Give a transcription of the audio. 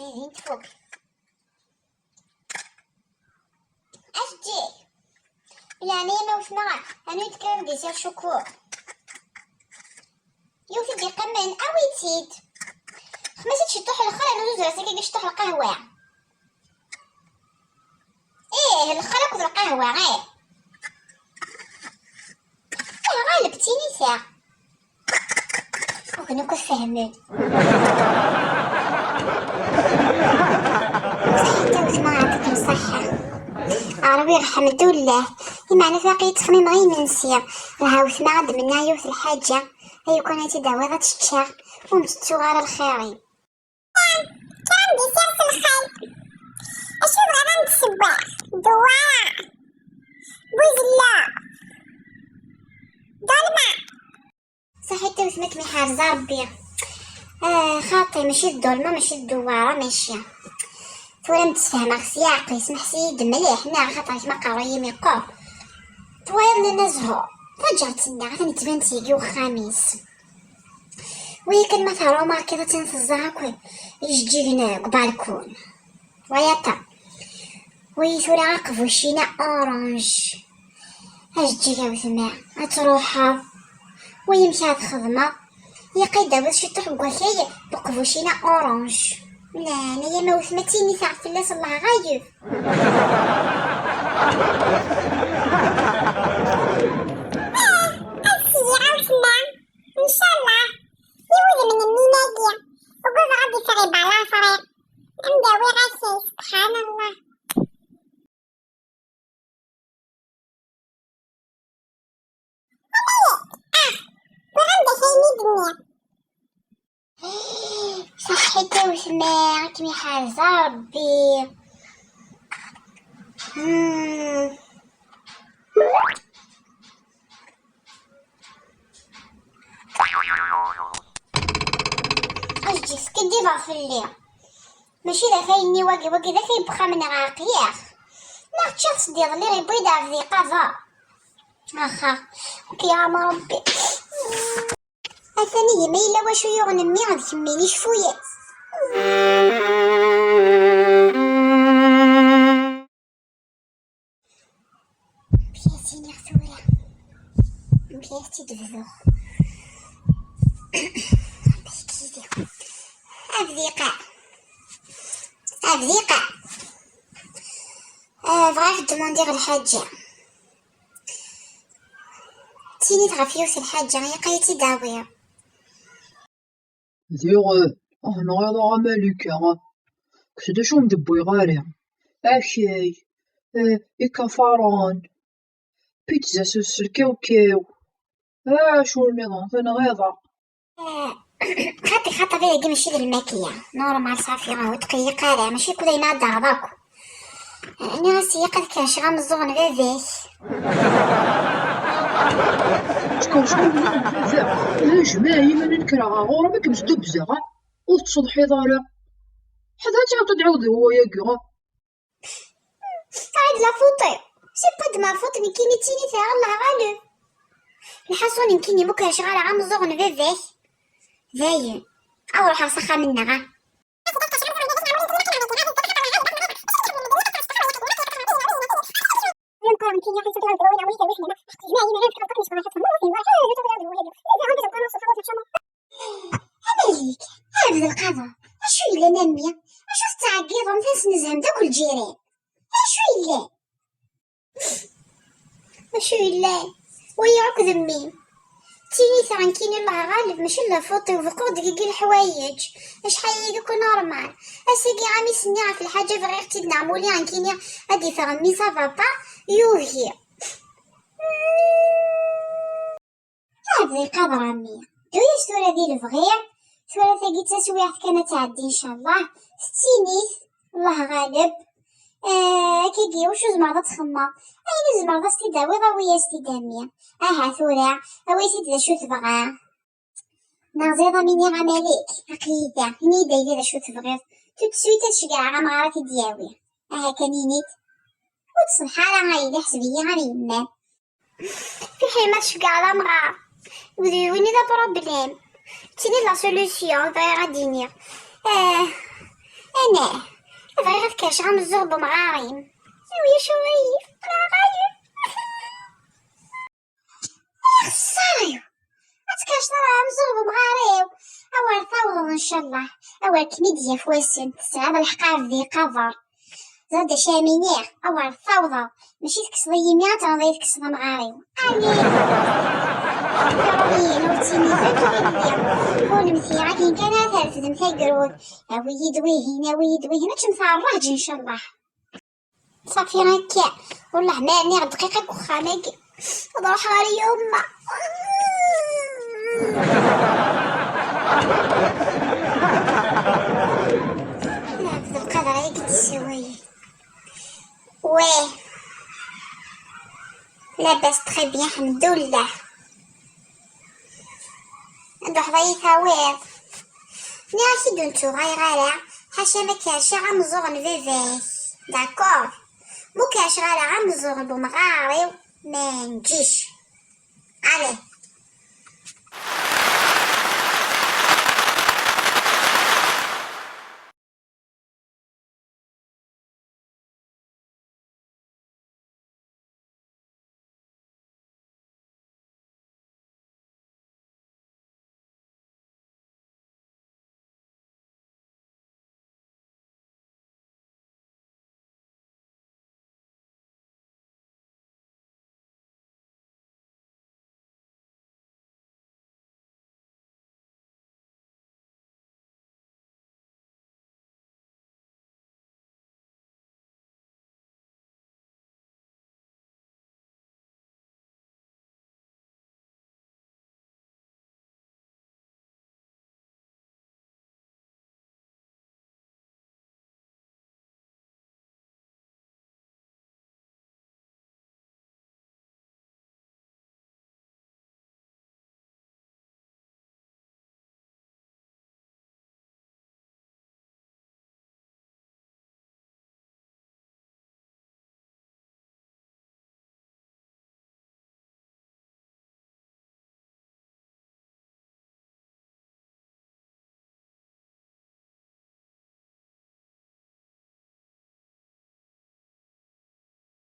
عايزين تفوق. اش تجي يعني ما وثنا انا نتكلم دي سير شكور يوثي دي قمن اويتيد خمسة شطوح الخلا نوزو راسك كي شطوح القهوة. ايه الخلا كذا القهوة غير غالبتيني ساعة وكنا كنت فهمت صحيت وثما عطيتهم الصحة عربي الحمد لله معنى فاقي تخميم غير منسيا راه وثما عاد منا يوث الحاجة هي كون تداوى تشتشاغ ومتتو غير الخيرين كان دي سير في الخير اشو بغا نتسبع دوارة بوزلا ظلمة صحيت وثمك محارزة ربي خاطي ماشي الظلمة ماشي الدوارة ماشية ولا متفاهمة خصي عقلي سمح سيد مليح نا خاطر ما قرايه ميقو طويل نزهو رجعت لنا غادي نتبان تيجي وخميس وهي كلمة هروما كذا تنفزها كوي يجي هنا قبالكون وياتا وي ثورا عقف وشينا اورانج اش تجي وثما تروحها وهي مشات خدمة هي قايدة باش تروح بكوكاية بقفوشينا اورانج لا انا ما وثمتيني تاع فلاس الله غايب ان شاء الله يولي من الميلادية وقف غادي تغيب على فريق نداوي غاسي سبحان الله وغندا كايني دنيا صحيتي وسمعت محازة ربي اجي سكدي بافلي ماشي ذا كايني واقي ذا كيبخا من عاقياخ لا شخص ديال اللي غيبغي يدار ذي قضاء اخا وكيعام ربي اثاني ما الا واش يغنمي غادي تميني شفويه مشيتيني خثوره مشيتي دبزو بسكيتي ابذيقة بغا دموندي غير الحاجة تيني تغفيوس الحاجة هي قايتي داوية ديغ انا غادا مالكا كسدا شو مدبوي غاري اشي إكافارون بيتزا سوس الكاوكاو شو النظام فانا غاضة خاطي فيا ماشي الماكية نورمال صافي غاو دقيقة راه ماشي كل يناض هذاك انا راسي قد كاش غنزغن فيفيك شكون لا جماعي ما نكرهها غورا ما كمش دبزة وتصدحي ضارع حدا تعاود هو ياكي عاد لا فوطي سي با دو ما فوت مي كيني تيني تاع الله غالب الحصون يمكن بكره شغالة غنزغن فيفيك زين او روح رسخها منا غا عليك هذا القضاء اشو إلا نمية اشو تعقيضهم تنس نزهم داك الجيران اشو إلا ويعك ذمين تيني ثعن كيني الله غالب ماشي لا فوطي وفقو دقيقي الحوايج اش حييقك نورمال اسيقي عامي سنيعة في الحاجة فغيرتي نعمولي عن كيني ادي فغمي سافابا يوهي هذا قدر عمي دويا سورة دي الفغير سورة ثاقي تسويات كانت تعدي ان شاء الله ستينيث الله غالب كيجي وشو زمرضة تخمى اين زمرضة ستداوي ضوية ستدامية ثورة اويسيد ذا شو تبغى نغزيضة مني غماليك عقيدة هني دايلي ذا شو تبغيض تتسويت تشقع غمارة دياوي كانينيت وتصلح على غايلي حسبية غير يمان في حين ما تشقع على مغا ويني ذا بروبليم تيني لا سولوسيون غير غاديني انا بغي غير كاش غنزوغ بمغاريم ويا شويف غايب خساريو اتكاش راه مزوغ بمغاريو اوار ثوض ان شاء الله اوار كميديا فواسن هذا الحقاف ذي قفر زاد شامينير اوار ثوض ماشي تكسض يميات راه ضيت كسض مغاريو كرامي نوتيني فاكرين كون مثيرة كين كان ثالث دم ثقرود اوي دويه تمثال ان شاء الله صافي هكا والله ما نير دقيقة كوخامك نروح غير يوما نعبد القدر قد تسوي واه لاباس تخي بيان الحمد لله عنده حضايا ثواب ناسي دونتو غير حاشا ما كاش غنزور فيفاي داكور مو كاش غير غنزور بمغاري ما نجيش عليه